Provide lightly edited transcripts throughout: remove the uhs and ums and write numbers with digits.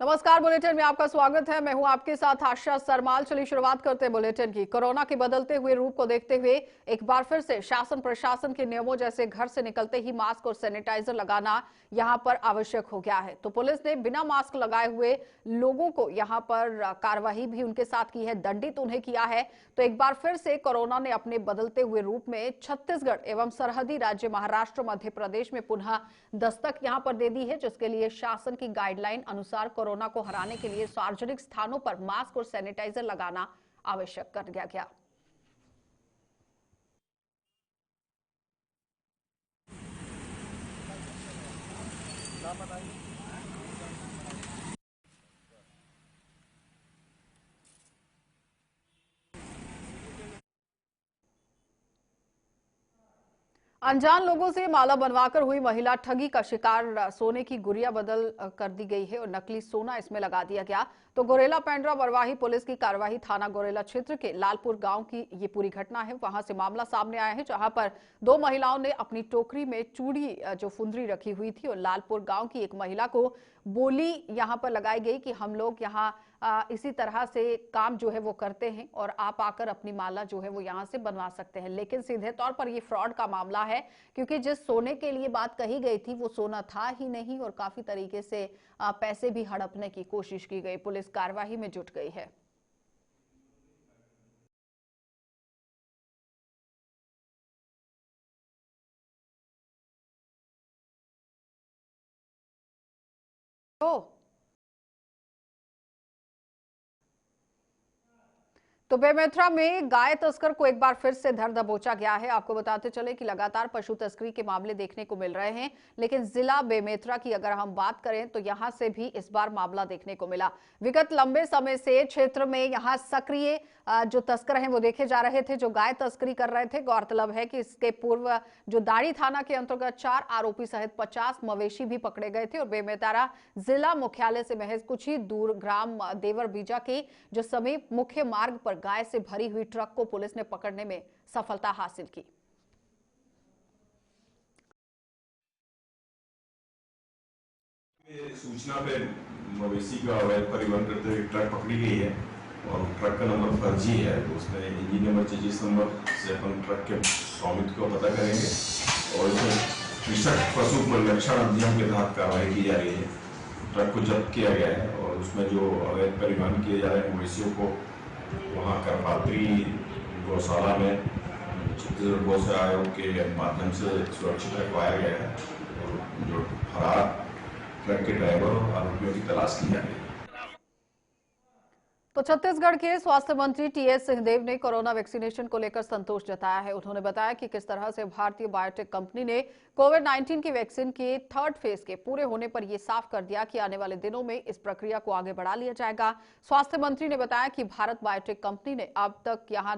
नमस्कार, बुलेटिन में आपका स्वागत है। मैं हूं आपके साथ आशा सरमाल। चलिए शुरुआत करते हैं बुलेटिन की। कोरोना के बदलते हुए रूप को देखते हुए एक बार फिर से शासन प्रशासन के नियमों जैसे घर से निकलते ही मास्क और सैनिटाइजर लगाना यहां पर आवश्यक हो गया है। तो पुलिस ने बिना मास्क लगाए हुए लोगों को यहां पर कार्रवाई भी उनके साथ की है, दंडित उन्हें किया है। तो एक बार फिर से कोरोना ने अपने बदलते हुए रूप में छत्तीसगढ़ एवं सरहदी राज्य महाराष्ट्र मध्य प्रदेश में पुनः दस्तक यहां पर दे दी है, जिसके लिए शासन की गाइडलाइन अनुसार कोरोना को हराने के लिए सार्वजनिक स्थानों पर मास्क और सैनिटाइजर लगाना आवश्यक कर दिया गया। अनजान लोगों से माला बनवाकर हुई महिला ठगी का शिकार। सोने की गुड़िया बदल कर दी गई है और नकली सोना इसमें लगा दिया गया। तो गोरेला पेंड्रा बरवाही पुलिस की कार्रवाई थाना गोरेला क्षेत्र के लालपुर गांव की ये पूरी घटना है। वहां से मामला सामने आया है, जहां पर दो महिलाओं ने अपनी टोकरी में चूड़ी जो फुंदरी रखी हुई थी और लालपुर गांव की एक महिला को बोली यहां पर लगाई गई कि हम लोग यहाँ इसी तरह से काम जो है वो करते हैं और आप आकर अपनी माला जो है वो यहाँ से बनवा सकते हैं। लेकिन सीधे तौर पर ये फ्रॉड का मामला है, क्योंकि जिस सोने के लिए बात कही गई थी वो सोना था ही नहीं और काफी तरीके से पैसे भी हड़पने की कोशिश की गई। पुलिस कार्रवाई में जुट गई है। तो बेमेतरा में गाय तस्कर को एक बार फिर से धर दबोचा गया है। आपको बताते चले कि लगातार पशु तस्करी के मामले देखने को मिल रहे हैं, लेकिन जिला बेमेतरा की अगर हम बात करें तो यहां से भी इस बार मामला देखने को मिला। विगत लंबे समय से क्षेत्र में यहां सक्रिय जो तस्कर हैं वो देखे जा रहे थे, जो गाय तस्करी कर रहे थे। गौरतलब है कि इसके पूर्व जो दाड़ी थाना के अंतर्गत 4 आरोपी सहित 50 मवेशी भी पकड़े गए थे और बेमेतरा जिला मुख्यालय से महज कुछ ही दूर ग्राम देवर बीजा के जो समीप मुख्य मार्ग पर गाय से भरी हुई ट्रक को पुलिस ने पकड़ने में सफलता हासिल की। सूचना पे मवेशी का अवैध परिवहन करते हुए ट्रक पकड़ी गई है और ट्रक का नंबर फर्जी है। तो उसमें इंजन नंबर जिस नंबर से अपन ट्रक के स्वामित्व को पता करेंगे और इसमें कृषक पशु संरक्षण अधिनियम के तहत कार्रवाई की जा रही है। ट्रक को जब्त किया गया है और उसमें जो अवैध परिवहन किए जा रहे मवेशियों को वहाँ करपात्री गौशाला में छत्तीसगढ़ गौ सेवा आयोग के माध्यम से सुरक्षित रखवाया गया है और जो फरार ट्रक के ड्राइवर और आरोपियों की तलाश की जा रही है। तो छत्तीसगढ़ के स्वास्थ्य मंत्री टीएस सिंहदेव ने कोरोना वैक्सीनेशन को लेकर संतोष जताया है। उन्होंने बताया कि किस तरह से भारतीय बायोटेक कंपनी ने कोविड-19 की वैक्सीन के 3rd फेज के पूरे होने पर यह साफ कर दिया कि आने वाले दिनों में इस प्रक्रिया को आगे बढ़ा लिया जाएगा। स्वास्थ्य मंत्री ने बताया कि भारत बायोटेक कंपनी ने अब तक यहां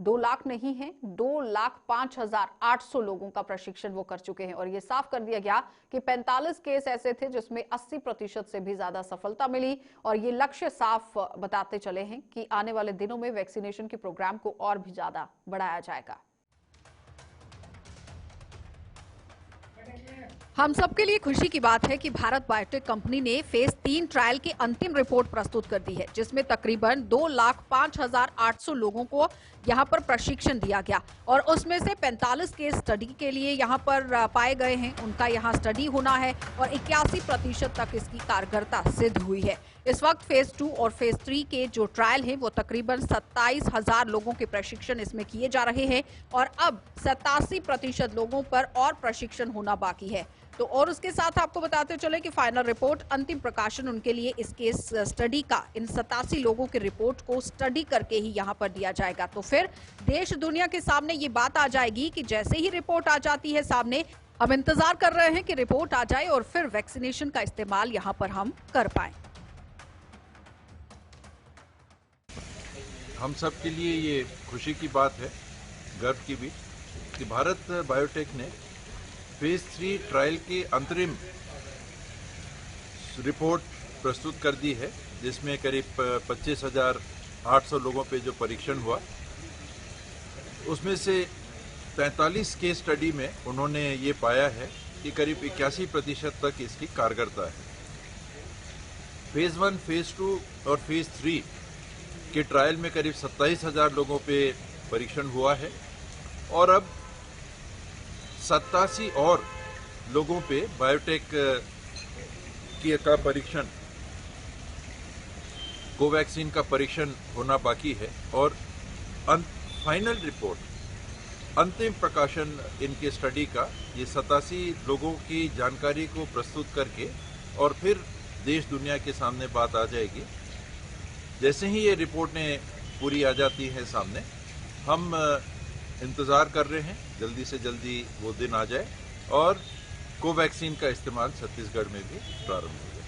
2 लाख नहीं है, 2,05,800 लोगों का प्रशिक्षण वो कर चुके हैं और ये साफ कर दिया गया कि 45 केस ऐसे थे जिसमें 80% से भी ज्यादा सफलता मिली और ये लक्ष्य साफ बताते चले हैं कि आने वाले दिनों में वैक्सीनेशन के प्रोग्राम को और भी ज्यादा बढ़ाया जाएगा। हम सबके लिए खुशी की बात है कि भारत बायोटेक कंपनी ने फेज 3 ट्रायल की अंतिम रिपोर्ट प्रस्तुत कर दी है, जिसमें तकरीबन 2,05,800 लोगों को यहां पर प्रशिक्षण दिया गया और उसमें से 45 केस स्टडी के लिए यहां पर पाए गए हैं, उनका यहां स्टडी होना है और 81% तक इसकी कारगरता सिद्ध हुई है। इस वक्त फेज 2 और फेज 3 के जो ट्रायल हैं वो तकरीबन 27,000 लोगों के प्रशिक्षण इसमें किए जा रहे हैं और अब 87% लोगों पर और प्रशिक्षण होना बाकी है। तो और उसके साथ आपको बताते चले कि फाइनल रिपोर्ट अंतिम प्रकाशन उनके लिए इस केस स्टडी का इन 87 लोगों की रिपोर्ट को स्टडी करके ही यहां पर दिया जाएगा। तो फिर देश दुनिया के सामने ये बात आ जाएगी कि जैसे ही रिपोर्ट आ जाती है सामने, हम इंतजार कर रहे हैं कि रिपोर्ट आ जाए और फिर वैक्सीनेशन का इस्तेमाल यहां पर हम कर पाए। हम सब के लिए ये खुशी की बात है, गर्व की भी, कि भारत बायोटेक ने फेज 3 ट्रायल की अंतरिम रिपोर्ट प्रस्तुत कर दी है, जिसमें करीब 25,800 लोगों पे जो परीक्षण हुआ, उसमें से 45 केस स्टडी में उन्होंने ये पाया है कि करीब 81% तक इसकी कारगरता है। फेज 1, फेज 2 और फेज 3 के ट्रायल में करीब 27,000 लोगों पे परीक्षण हुआ है और अब 87 और लोगों पे बायोटेक का परीक्षण, कोवैक्सीन का परीक्षण होना बाकी है और फाइनल रिपोर्ट, अंतिम प्रकाशन इनके स्टडी का ये 87 लोगों की जानकारी को प्रस्तुत करके और फिर देश दुनिया के सामने बात आ जाएगी। जैसे ही ये रिपोर्टें पूरी आ जाती हैं सामने, हम इंतज़ार कर रहे हैं जल्दी से जल्दी वो दिन आ जाए और कोवैक्सीन का इस्तेमाल छत्तीसगढ़ में भी प्रारंभ हो जाए।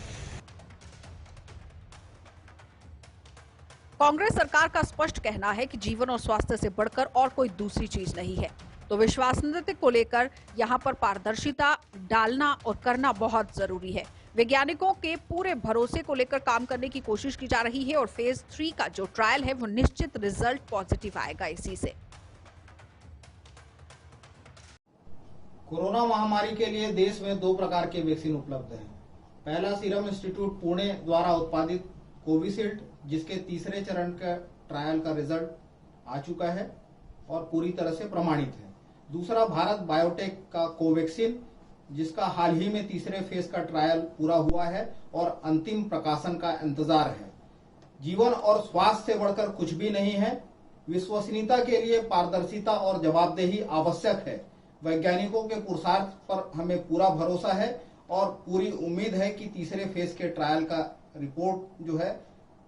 कांग्रेस सरकार का स्पष्ट कहना है कि जीवन और स्वास्थ्य से बढ़कर और कोई दूसरी चीज नहीं है, तो विश्वसनीयता को लेकर यहां पर पारदर्शिता डालना और करना बहुत जरूरी है। वैज्ञानिकों के पूरे भरोसे को लेकर काम करने की कोशिश की जा रही है और फेज 3 का जो ट्रायल है वो निश्चित रिजल्ट पॉजिटिव आएगा इसी से। कोरोना महामारी के लिए देश में 2 प्रकार के वैक्सीन उपलब्ध हैं। पहला सीरम इंस्टीट्यूट पुणे द्वारा उत्पादित कोविशील्ड, जिसके तीसरे चरण का ट्रायल का रिजल्ट आ चुका है और पूरी तरह से प्रमाणित है। दूसरा भारत बायोटेक का कोवैक्सीन, जिसका हाल ही में तीसरे फेज का ट्रायल पूरा हुआ है और अंतिम प्रकाशन का इंतजार है। जीवन और स्वास्थ्य से बढ़कर कुछ भी नहीं है। विश्वसनीयता के लिए पारदर्शिता और जवाबदेही आवश्यक है। वैज्ञानिकों के पुरुषार्थ पर हमें पूरा भरोसा है और पूरी उम्मीद है कि तीसरे फेज के ट्रायल का रिपोर्ट जो है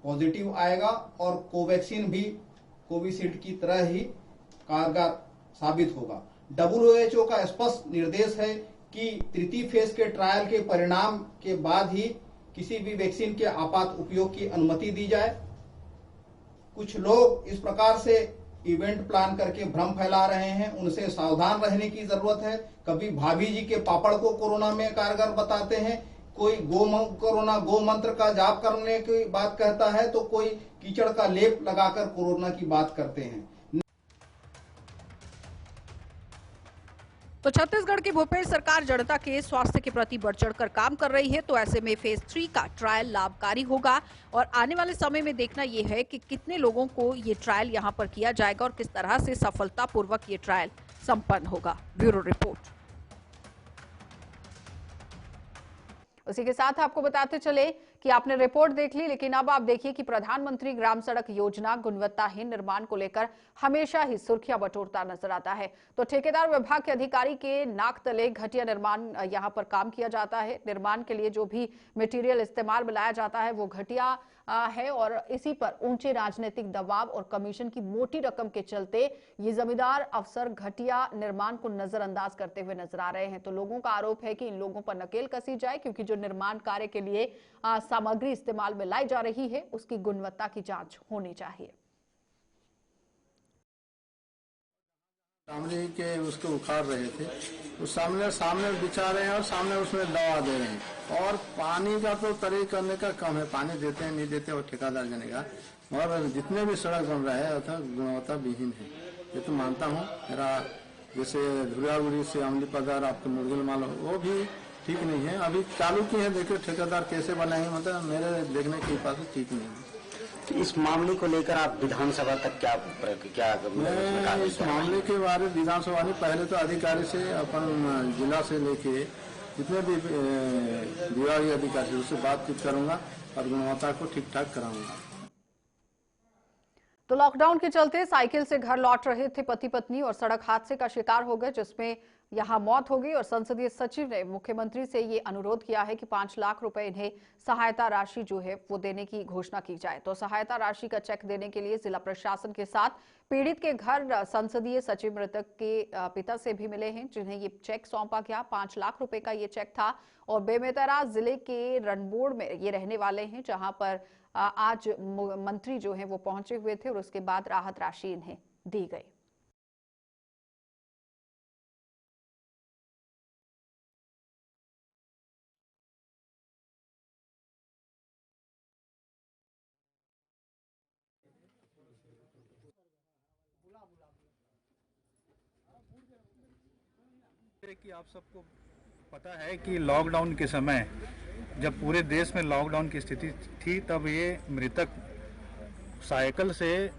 पॉजिटिव आएगा और कोवैक्सीन भी कोविशील्ड की तरह ही कारगर साबित होगा। WHO का स्पष्ट निर्देश है कि तृतीय फेज के ट्रायल के परिणाम के बाद ही किसी भी वैक्सीन के आपात उपयोग की अनुमति दी जाए। कुछ लोग इस प्रकार से इवेंट प्लान करके भ्रम फैला रहे हैं, उनसे सावधान रहने की जरूरत है। कभी भाभी जी के पापड़ को कोरोना में कारगर बताते हैं, कोई कोरोना गो मंत्र का जाप करने की बात कहता है, तो कोई कीचड़ का लेप लगाकर कोरोना की बात करते हैं। तो छत्तीसगढ़ की भूपेश सरकार जनता के स्वास्थ्य के प्रति बढ़ चढ़कर काम कर रही है, तो ऐसे में फेज 3 का ट्रायल लाभकारी होगा और आने वाले समय में देखना यह है कि कितने लोगों को ये ट्रायल यहां पर किया जाएगा और किस तरह से सफलतापूर्वक ये ट्रायल संपन्न होगा। Bureau report. उसी के साथ आपको बताते चले कि आपने रिपोर्ट देख ली, लेकिन अब आप देखिए कि प्रधानमंत्री ग्राम सड़क योजना गुणवत्ताहीन निर्माण को लेकर हमेशा ही सुर्खियां बटोरता नजर आता है। तो ठेकेदार विभाग के अधिकारी के नाक तले घटिया निर्माण यहां पर काम किया जाता है। निर्माण के लिए जो भी मटेरियल इस्तेमाल में लाया जाता है वो घटिया है और इसी पर ऊंचे राजनीतिक दबाव और कमीशन की मोटी रकम के चलते ये जमींदार अफसर घटिया निर्माण को नजरअंदाज करते हुए नजर आ रहे हैं। तो लोगों का आरोप है कि इन लोगों पर नकेल कसी जाए, क्योंकि जो निर्माण कार्य के लिए सामग्री इस्तेमाल में लाई जा रही है उसकी गुणवत्ता की जांच होनी चाहिए। सामने के उसको उखाड़ रहे थे, उस सामने बिछा रहे हैं और सामने उसमें दवा दे रहे हैं और पानी का तो तरी करने का कम है, पानी देते हैं नहीं देते और ठेकेदार जनेगा। और जितने भी सड़क बन रहा है अर्थात गुणवत्ता विहीन है, ये तो मानता हूँ। मेरा जैसे धुरियागुड़ी से अमली पगार आपके मुर्गिल माल वो भी ठीक नहीं है, अभी चालू की है, देखिए ठेकेदार कैसे बनाएंगे, मतलब मेरे देखने के हिसाब से ठीक नहीं है। इस मामले को लेकर आप विधानसभा तक क्या मैं इस मामले के बारे में विधानसभा में पहले तो अधिकारी से अपन जिला से लेके जितने भी विभागीय अधिकारी से उससे बातचीत करूंगा और गुणवत्ता को ठीक ठाक कराऊंगा। तो लॉकडाउन के चलते साइकिल से घर लौट रहे थे पति पत्नी और सड़क हादसे का शिकार हो गए, जिसमें यहां मौत हो गई और संसदीय सचिव ने मुख्यमंत्री से ये अनुरोध किया है कि 5 लाख रुपए इन्हें सहायता राशि जो है वो देने की घोषणा की जाए। तो सहायता राशि का चेक देने के लिए जिला प्रशासन के साथ पीड़ित के घर संसदीय सचिव मृतक के पिता से भी मिले हैं, जिन्हें ये चेक सौंपा गया। 5 लाख रुपए का ये चेक था और बेमेतरा जिले के रणबोड़ में ये रहने वाले हैं, जहां पर आज मंत्री जो है वो पहुंचे हुए थे और उसके बाद राहत राशि इन्हें दी गई। कि आप सबको पता है कि लॉकडाउन के समय जब पूरे देश में लॉकडाउन की स्थिति थी तब ये मृतक साइकिल से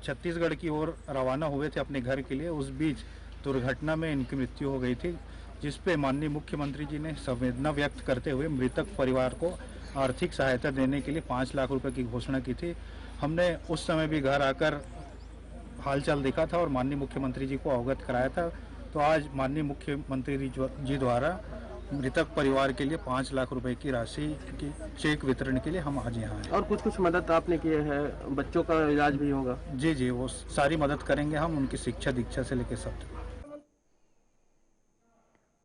छत्तीसगढ़ की ओर रवाना हुए थे अपने घर के लिए। उस बीच दुर्घटना में इनकी मृत्यु हो गई थी, जिस पे माननीय मुख्यमंत्री जी ने संवेदना व्यक्त करते हुए मृतक परिवार को आर्थिक सहायता देने के लिए 5 लाख रुपए की घोषणा की थी। हमने उस समय भी घर आकर हालचाल देखा था और माननीय मुख्यमंत्री जी को अवगत कराया था। तो आज माननीय मुख्यमंत्री जी द्वारा मृतक परिवार के लिए 5 लाख रुपए की राशि की चेक वितरण के लिए हम आज यहाँ आए। और कुछ मदद आपने की है, बच्चों का इलाज भी होगा? जी, वो सारी मदद करेंगे हम, उनकी शिक्षा दीक्षा से लेकर सब।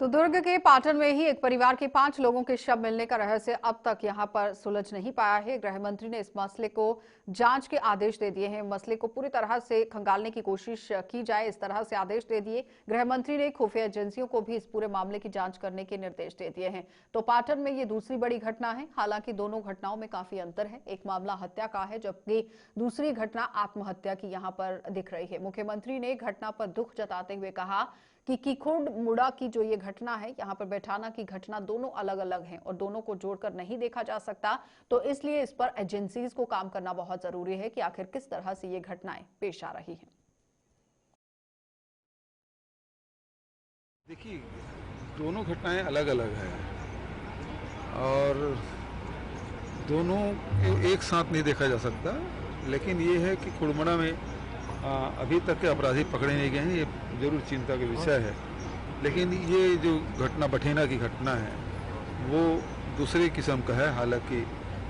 तो दुर्ग के पाटन में ही एक परिवार के 5 लोगों के शव मिलने का रहस्य अब तक यहां पर सुलझ नहीं पाया है। गृह मंत्री ने इस मसले को जांच के आदेश दे दिए हैं। मसले को पूरी तरह से खंगालने की कोशिश की जाए, इस तरह से आदेश दे दिए। गृह मंत्री ने खुफिया एजेंसियों को भी इस पूरे मामले की जांच करने के निर्देश दे दिए हैं। तो पाटन में ये दूसरी बड़ी घटना है। हालांकि दोनों घटनाओं में काफी अंतर है। एक मामला हत्या का है, जबकि दूसरी घटना आत्महत्या की यहाँ पर दिख रही है। मुख्यमंत्री ने घटना पर दुख जताते हुए कहा कि कीखुंड मुड़ा की जो ये घटना है, यहाँ पर बैठाना की घटना, दोनों अलग अलग हैं और दोनों को जोड़कर नहीं देखा जा सकता। तो इसलिए इस पर एजेंसीज को काम करना बहुत जरूरी है कि आखिर किस तरह से ये घटनाएं पेश आ रही हैं। देखिए, दोनों घटनाएं अलग अलग हैं और दोनों को एक साथ नहीं देखा जा सकता। लेकिन ये है कि खुड़मुड़ा में अभी तक के अपराधी पकड़े नहीं गए हैं, ये जरूर चिंता का विषय है। लेकिन ये जो घटना बठेना की घटना है वो दूसरे किस्म का है। हालांकि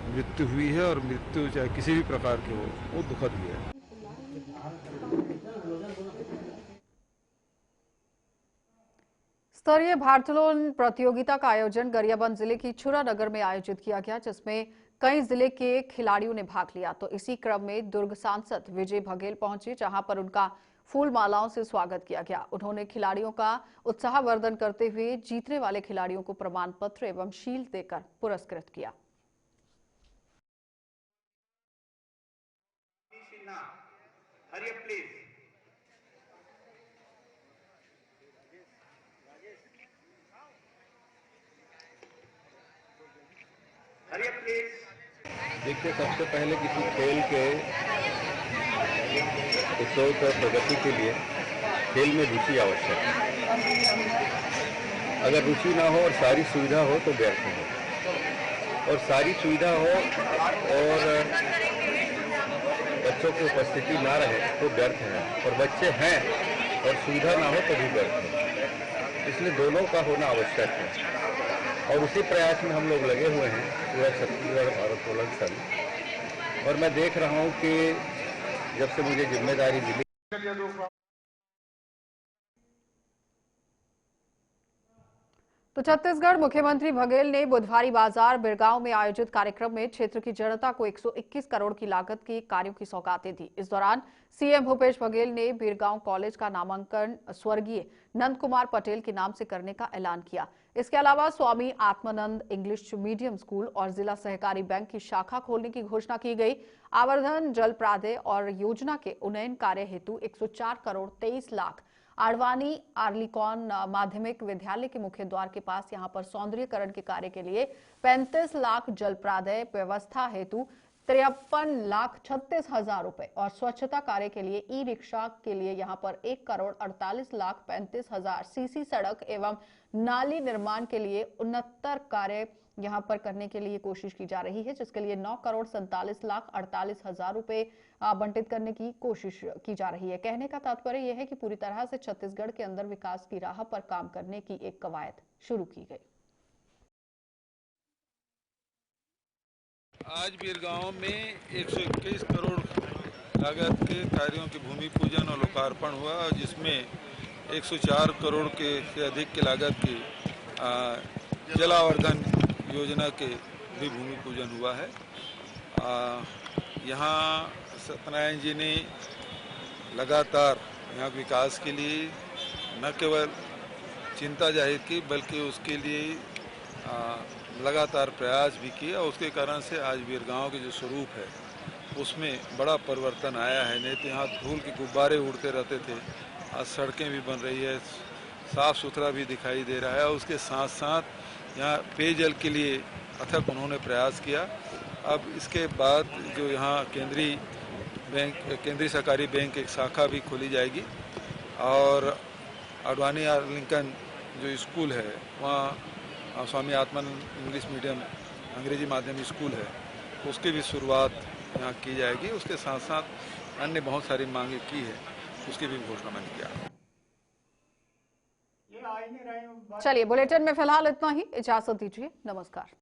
मृत्यु हुई है और मृत्यु चाहे किसी भी प्रकार की हो वो दुखद ही है। स्तरीय भारोत्तोलन प्रतियोगिता का आयोजन गरियाबंद जिले की छुरा नगर में आयोजित किया गया, जिसमें कई जिले के खिलाड़ियों ने भाग लिया। तो इसी क्रम में दुर्ग सांसद विजय बघेल पहुंचे, जहां पर उनका फूल मालाओं से स्वागत किया गया। उन्होंने खिलाड़ियों का उत्साहवर्धन करते हुए जीतने वाले खिलाड़ियों को प्रमाण पत्र एवं शील्ड देकर पुरस्कृत किया। देखिए, सबसे पहले किसी खेल के उत्सव पर प्रगति के लिए खेल में रुचि आवश्यक है। अगर रुचि ना हो और सारी सुविधा हो तो व्यर्थ हो, और सारी सुविधा हो और बच्चों की उपस्थिति ना रहे तो व्यर्थ है, और बच्चे हैं और सुविधा ना हो तो भी व्यर्थ है। इसलिए दोनों का होना आवश्यक है और उसी प्रयास में हम लोग लगे हुए हैं, पूरा छत्तीसगढ़ भारोत्तोलन संघ। और मैं देख रहा हूं कि जब से मुझे जिम्मेदारी मिली, तो छत्तीसगढ़ मुख्यमंत्री बघेल ने बुधवारी बाजार बिरगांव में आयोजित कार्यक्रम में क्षेत्र की जनता को 121 करोड़ की लागत के कार्यों की सौगातें दी। इस दौरान सीएम भूपेश बघेल ने बिरगांव कॉलेज का नामांकन स्वर्गीय नंद कुमार पटेल के नाम से करने का ऐलान किया। इसके अलावा Swami Atmanand English medium school और जिला सहकारी बैंक की शाखा खोलने की घोषणा की गई। आवर्धन जल प्रादय और योजना के उन्नयन कार्य हेतु 104 करोड़ 23 लाख आडवाणी आर्लिकॉन माध्यमिक विद्यालय के मुख्य द्वार के पास यहां पर सौंदर्यीकरण के कार्य के लिए 35 लाख, जल प्रादय व्यवस्था हेतु 53,36,000 रुपए और स्वच्छता कार्य के लिए ई रिक्शा के लिए यहां पर 1,48,35,000, सीसी सड़क एवं नाली निर्माण के लिए 69 कार्य यहां पर करने के लिए कोशिश की जा रही है, जिसके लिए 9,47,48,000 रुपए आवंटित करने की कोशिश की जा रही है। कहने का तात्पर्य यह है कि पूरी तरह से छत्तीसगढ़ के अंदर विकास की राह पर काम करने की एक कवायद शुरू की गई। आज बिरगांव में 121 करोड़ लागत के कार्यों के भूमि पूजन और लोकार्पण हुआ, जिसमें 104 करोड़ के से अधिक की लागत की जलावर्धन योजना के भी भूमि पूजन हुआ है। यहाँ सत्यनारायण जी ने लगातार यहाँ विकास के लिए न केवल चिंता जाहिर की बल्कि उसके लिए लगातार प्रयास भी किया। उसके कारण से आज बिरगांव के जो स्वरूप है उसमें बड़ा परिवर्तन आया है। नहीं तो यहाँ धूल के गुब्बारे उड़ते रहते थे, आज सड़कें भी बन रही है, साफ सुथरा भी दिखाई दे रहा है। उसके साथ साथ यहाँ पेयजल के लिए अथक उन्होंने प्रयास किया। अब इसके बाद जो यहाँ केंद्रीय सहकारी बैंक एक शाखा भी खोली जाएगी और अडवाणी आर्लिंगटन जो स्कूल है वहाँ स्वामी आत्मानंद इंग्लिश मीडियम अंग्रेजी माध्यम स्कूल है, उसकी भी शुरुआत यहाँ की जाएगी। उसके साथ साथ अन्य बहुत सारी मांगे की है, उसकी भी घोषणा मैंने किया। चलिए, बुलेटिन में फिलहाल इतना ही। इजाजत दीजिए, नमस्कार।